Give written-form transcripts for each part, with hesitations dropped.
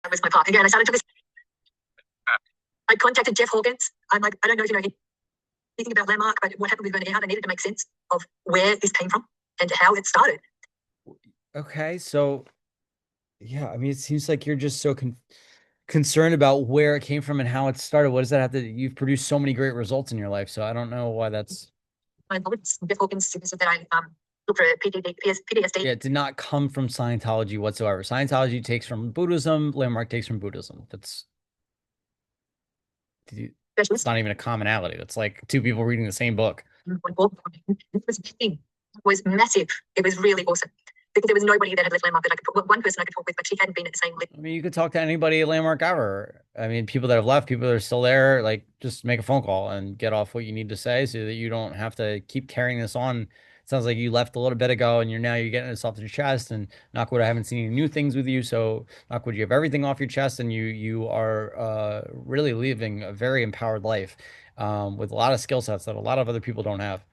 That was my part. Again, I started to this. I contacted Jeff Hawkins. I'm like, I don't know if you know anything about Landmark, but what happened with Burning Out, I needed to make sense of where this came from and how it started. Okay, so yeah, I mean, it seems like you're just so concerned about where it came from and how it started. What does that have to? You've produced so many great results in your life, so I don't know why that's. My involvement Jeff Hawkins suggested that I look for PTSD. Yeah, it did not come from Scientology whatsoever. Scientology takes from Buddhism, Landmark takes from Buddhism. It's not even a commonality. That's like two people reading the same book. It was big. It was massive. It was really awesome because there was nobody that had left Landmark that I could talk. One person I could talk with, but she hadn't been at the same level. I mean, you could talk to anybody at Landmark ever. I mean, people that have left, people that are still there, like just make a phone call and get off what you need to say so that you don't have to keep carrying this on. It sounds like you left a little bit ago and you're getting this off your chest. And knock wood, I haven't seen any new things with you. So knock wood, you have everything off your chest and you are really living a very empowered life with a lot of skill sets that a lot of other people don't have.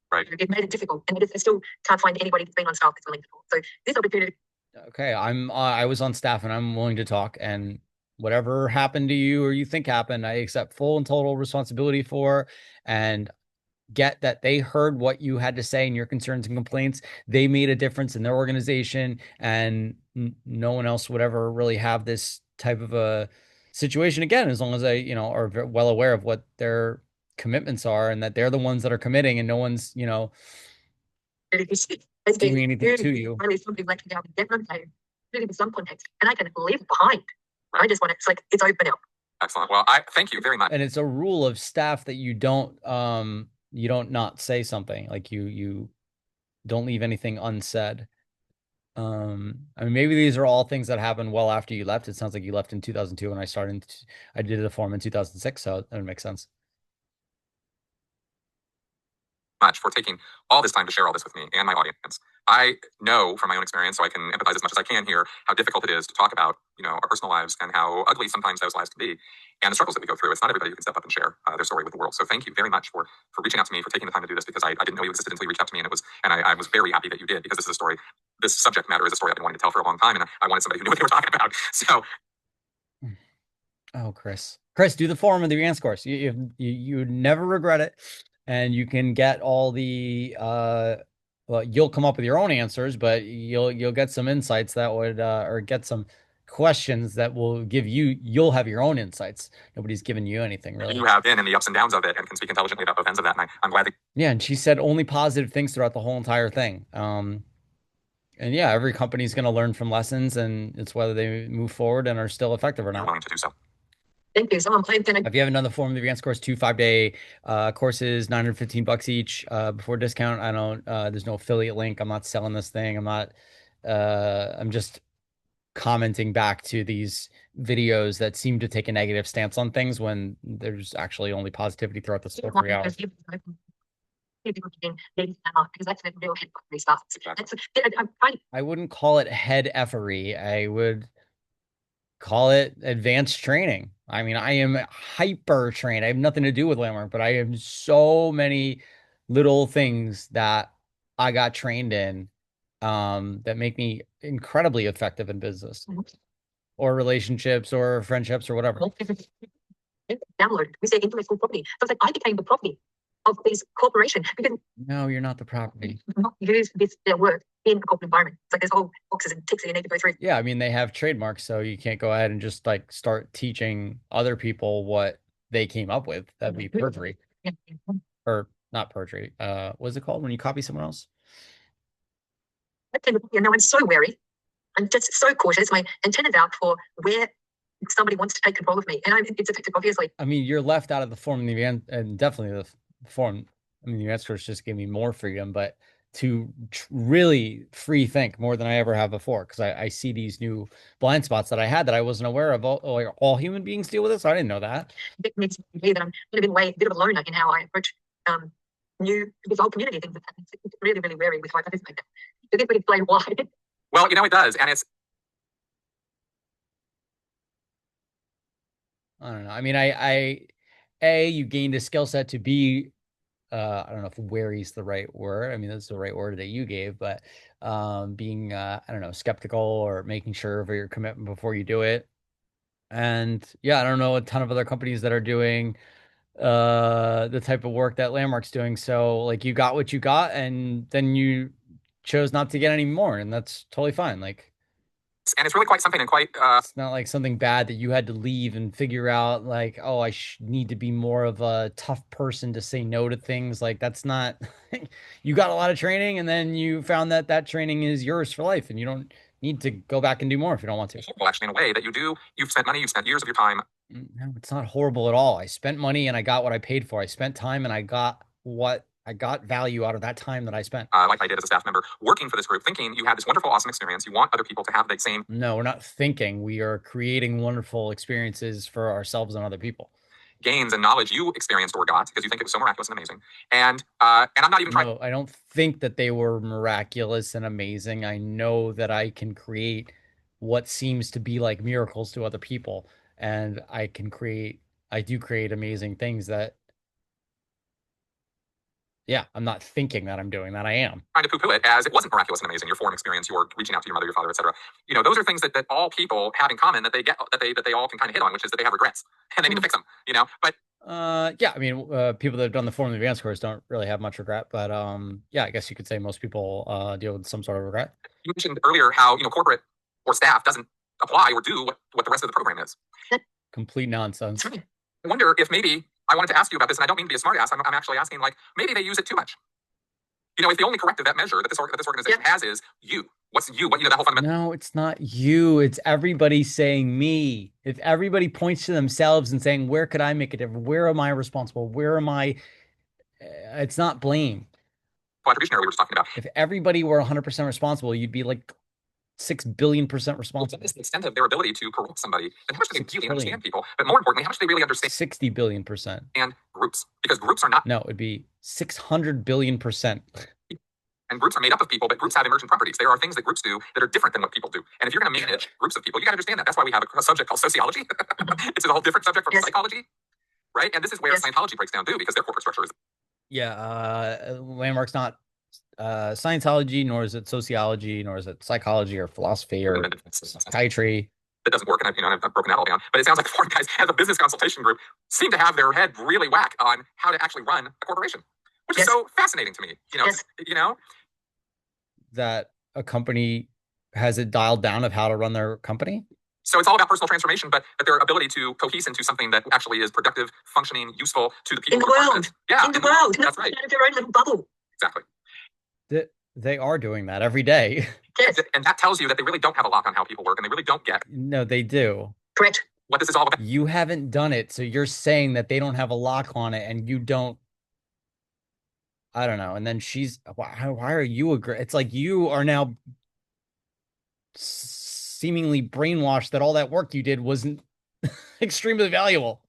Right. It made it difficult, and I still can't find anybody that's been on staff that's willing to talk. So this opportunity. Okay, I was on staff and I'm willing to talk and whatever happened to you or you think happened, I accept full and total responsibility for and get that they heard what you had to say and your concerns and complaints. They made a difference in their organization and no one else would ever really have this type of a situation again as long as are well aware of what their commitments are and that they're the ones that are committing and no one's, doing anything to you. Really something like down and get really with some context, and I can leave it behind. I just want it's like it's open now. Excellent. Well, I thank you very much. And it's a rule of staff that you don't not say something. Like you don't leave anything unsaid. I mean maybe these are all things that happened well after you left. It sounds like you left in 2002 and I did the form in 2006, so that would make sense. Much for taking all this time to share all this with me and my audience. I know from my own experience, so I can empathize as much as I can here, how difficult it is to talk about, our personal lives and how ugly sometimes those lives can be, and the struggles that we go through. It's not everybody who can step up and share their story with the world. So thank you very much for reaching out to me, for taking the time to do this, because I didn't know you existed until you reached out to me, and I was very happy that you did, because this is a story. This subject matter is a story I've been wanting to tell for a long time, and I wanted somebody who knew what they were talking about. So. Oh, Chris, do the form of the advanced course. You never regret it, and you can get all the well, you'll come up with your own answers, but you'll get some insights that would or get some questions that will you'll have your own insights. Nobody's given you anything really. You have been in the ups and downs of it and can speak intelligently about both ends of that, and I'm glad that. Yeah, and she said only positive things throughout the whole entire thing. And yeah, every company's going to learn from lessons, and it's whether they move forward and are still effective or You're not. willing to do so. Thank you. So I'm playing. If you haven't done the Form of the Advanced course, 2 5-day courses, 915 bucks each before discount. I don't. There's no affiliate link. I'm not selling this thing. I'm not. I'm just commenting back to these videos that seem to take a negative stance on things when there's actually only positivity throughout the whole 3 hours. I wouldn't call it head effery. I would call it advanced training. I mean, I am hyper trained. I have nothing to do with Landmark, but I have so many little things that I got trained in that make me incredibly effective in business or relationships or friendships or whatever. Download. We say intellectual property. So it's like I became the property of this corporation because no, you're not the property. Not use their work in a corporate environment. It's like there's whole boxes and ticks that you need to go through. Yeah, I mean they have trademarks, so you can't go ahead and just like start teaching other people what they came up with. That'd be perjury. Or not perjury. What's it called when you copy someone else? Now I'm so wary. I'm just so cautious. My antenna's out for where somebody wants to take control of me, and it's effective, obviously. I mean, you're left out of the form in the end, and definitely the form. I mean, the answers just gave me more freedom, but to really free think more than I ever have before, because I see these new blind spots that I had that I wasn't aware of. All human beings deal with this. I didn't know that. It makes me that I'm a bit of a loner in how I approach new this whole community things. It's really, really wary with how I participate. So this would explain why. Well, it does, and it's. I don't know. I mean, you gained a skill set to be I don't know if wary is the right word. I mean, that's the right word that you gave, but being I don't know, skeptical or making sure of your commitment before you do it. And yeah, I don't know a ton of other companies that are doing the type of work that Landmark's doing. So like you got what you got and then you chose not to get any more, and that's totally fine. Like And it's really quite something and quite it's not like something bad that you had to leave and figure out like, oh, I need to be more of a tough person to say no to things. Like that's not you got a lot of training and then you found that that training is yours for life and you don't need to go back and do more if you don't want to. horrible, actually, in a way that you've spent money, you've spent years of your time. No, it's not horrible at all. I spent money and I got what I paid for. I spent time and I got value out of that time that I spent. Like I did as a staff member, working for this group, thinking you had this wonderful, awesome experience. You want other people to have the same. No, we're not thinking. We are creating wonderful experiences for ourselves and other people. Gains and knowledge you experienced or got because you think it was so miraculous and amazing. And I'm not even trying. No, I don't think that they were miraculous and amazing. I know that I can create what seems to be like miracles to other people, and I do create amazing things that, yeah, I'm not thinking that I'm doing that. I am. Trying to poo-poo it as it wasn't miraculous and amazing. Your foreign experience, your reaching out to your mother, your father, etc. Those are things that all people have in common that they get that they all can kind of hit on, which is that they have regrets and they need to fix them. But yeah, I mean, people that have done the form of advanced course don't really have much regret, but yeah, I guess you could say most people deal with some sort of regret. You mentioned earlier how corporate or staff doesn't apply or do what the rest of the program is. Complete nonsense. I wonder if maybe I wanted to ask you about this, and I don't mean to be a smartass. I'm actually asking, like, maybe they use it too much. If the only corrective, that measure that this organization has is you. What's you? That whole fundamental. No, it's not you. It's everybody saying me. If everybody points to themselves and saying, where could I make a difference? Where am I responsible? Where am I? It's not blame. Contribution we were just talking about. If everybody were 100% responsible, you'd be like 6 billion% responsible. Well, the extent of their ability to correct somebody, and how much do they really understand people, but more importantly, how much do they really understand 60 billion%. And groups, because groups are not. No, it'd be 600 billion%. And groups are made up of people, but groups have emergent properties. There are things that groups do that are different than what people do. And if you're going to manage groups of people, you got to understand that. That's why we have a subject called sociology. It's a whole different subject from psychology, right? And this is where Scientology breaks down too, because their corporate structure is. Yeah, Landmark's not Scientology, nor is it sociology, nor is it psychology or philosophy or psychiatry. That doesn't work, and I've broken that all down. But it sounds like the foreign guys as a business consultation group seem to have their head really whack on how to actually run a corporation, which is so fascinating to me. That a company has it dialed down of how to run their company. So it's all about personal transformation, but their ability to cohese into something that actually is productive, functioning, useful to the people in the world. Yeah, in the world. That's right. Their own little bubble. Exactly. They are doing that every day. Yes. And that tells you that they really don't have a lock on how people work, and they really don't get. No, they do. Correct. What this is all about. You haven't done it, so you're saying that they don't have a lock on it, and you don't. I don't know. And then she's, why are you it's like you are now seemingly brainwashed that all that work you did wasn't extremely valuable.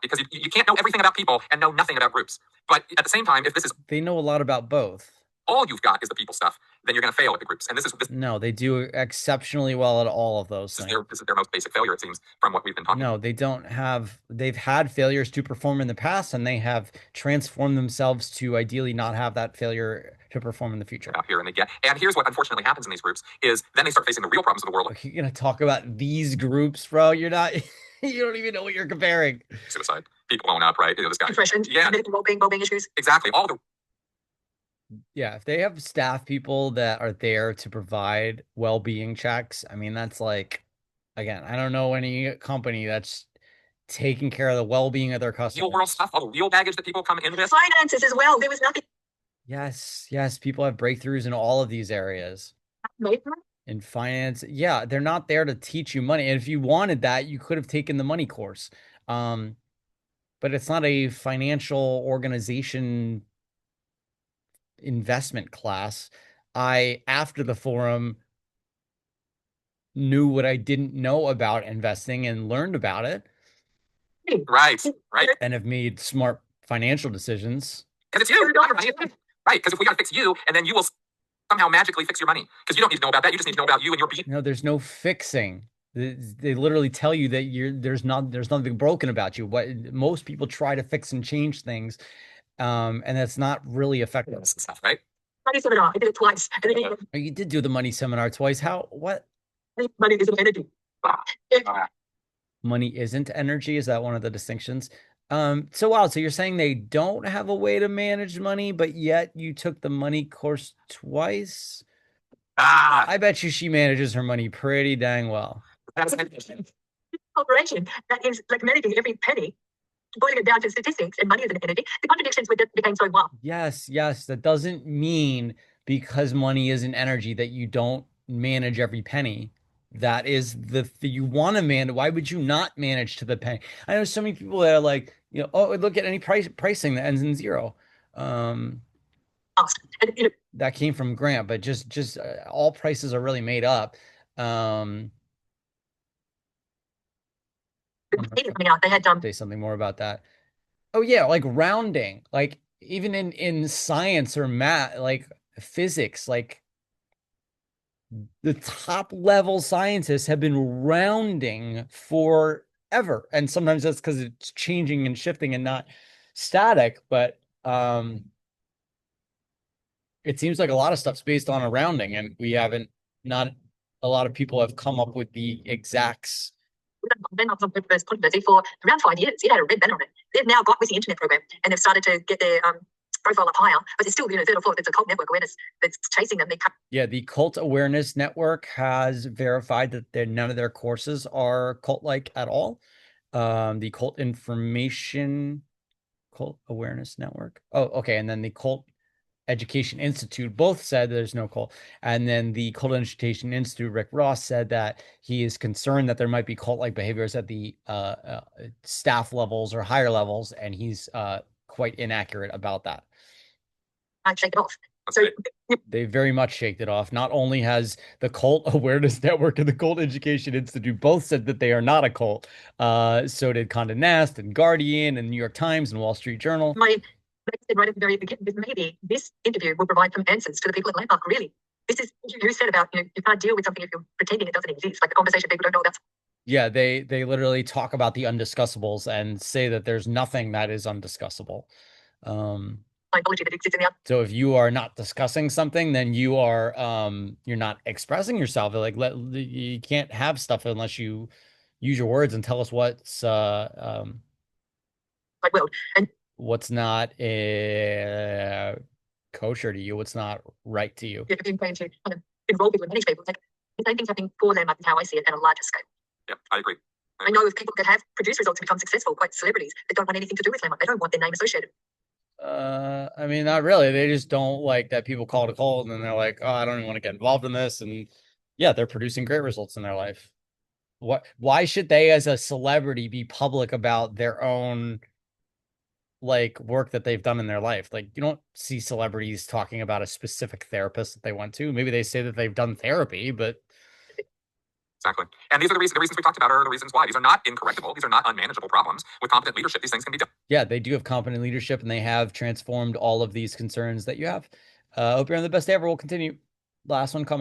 Because you can't know everything about people and know nothing about groups. But at the same time, if this is. They know a lot about both. All you've got is the people stuff, then you're going to fail at the groups. And this is. No, they do exceptionally well at all of those things. This is their most basic failure, it seems, from what we've been talking about. No, they don't have. They've had failures to perform in the past, and they have transformed themselves to ideally not have that failure to perform in the future. Out here, and here's what unfortunately happens in these groups is then they start facing the real problems of the world. Are you going to talk about these groups, bro? You're not. You don't even know what you're comparing. Suicide, people blowing up, right? This guy. Depression. Yeah. Well-being issues. Exactly. All the. Yeah, if they have staff people that are there to provide well-being checks, I mean, that's like, again, I don't know any company that's taking care of the well-being of their customers. Real world stuff, all the real baggage that people come in with. Finances as well. There was nothing. Yes, people have breakthroughs in all of these areas. In finance, yeah, they're not there to teach you money. And if you wanted that, you could have taken the money course. But it's not a financial organization investment class. After the forum, knew what I didn't know about investing and learned about it. Right. And have made smart financial decisions. Because it's you. Right. Because if we got to fix you, and then you will somehow magically fix your money. Because you don't need to know about that. You just need to know about you and your being. No, there's no fixing. They literally tell you that there's nothing broken about you. What most people try to fix and change things And that's not really effective. Stuff, right? Money seminar. I did it twice. And then Oh, you did do the money seminar twice. How? What? money is an energy. Money isn't energy? Is that one of the distinctions? So wow, so you're saying they don't have a way to manage money, but yet you took the money course twice? I bet you she manages her money pretty dang well. Operation that is like managing every penny, boiling it down to statistics and money as an energy. The contradictions with it became so wild. Yes, yes. That doesn't mean because money is an energy that you don't manage every penny. That is you want to manage. Why would you not manage to the penny? I know so many people that are like, oh, look at any pricing that ends in zero. And, That came from Grant, but just all prices are really made up. they had say something more about that. Oh yeah, like rounding, like even in science or math, like physics, like the top level scientists have been rounding forever, and sometimes that's because it's changing and shifting and not static. But it seems like a lot of stuff's based on a rounding, and we haven't. Not a lot of people have come up with the exacts. been on controversy for around 5 years. It had a red banner on it. They've now got with the internet program and they've started to get their profile up higher, but it's still, third or fourth. It's a cult network awareness that's chasing them. Yeah, the Cult Awareness Network has verified that none of their courses are cult-like at all. The Cult Awareness Network. Oh, okay. And then the Cult Education Institute both said there's no cult. And then the Cult Education Institute, Rick Ross, said that he is concerned that there might be cult-like behaviors at the staff levels or higher levels, and he's quite inaccurate about that. I shake it off. So they very much shaked it off. Not only has the Cult Awareness Network and the Cult Education Institute both said that they are not a cult, so did Condé Nast and Guardian and New York Times and Wall Street Journal. They said right at the very beginning, maybe this interview will provide some answers to the people at Landmark. Really, this is you said about you can't deal with something if you're pretending it doesn't exist, like a conversation people don't know about. Yeah, they literally talk about the undiscussables and say that there's nothing that is undiscussable. Psychology that exists in the So if you are not discussing something, then you are you're not expressing yourself. Like you can't have stuff unless you use your words and tell us what's world and what's not kosher to you, what's not right to you. You're being trained to kind of enroll people and manage people. Like the same thing's happening for them, how I see it, at a larger scale. Yeah, I agree. I know of people that have produced results and become successful, quite celebrities, that don't want anything to do with Landmark. They don't want their name associated. I mean, not really. They just don't like that people call it a cult, and then they're like, oh, I don't even want to get involved in this. And yeah, they're producing great results in their life. Why should they, as a celebrity, be public about their own like work that they've done in their life? Like, you don't see celebrities talking about a specific therapist that they went to. Maybe they say that they've done therapy, but exactly. And these are the reasons we talked about are the reasons why. These are not incorrectable. These are not unmanageable problems. With competent leadership, these things can be done. Yeah, they do have competent leadership, and they have transformed all of these concerns that you have. Hope you're on the best day ever. We'll continue. Last one coming.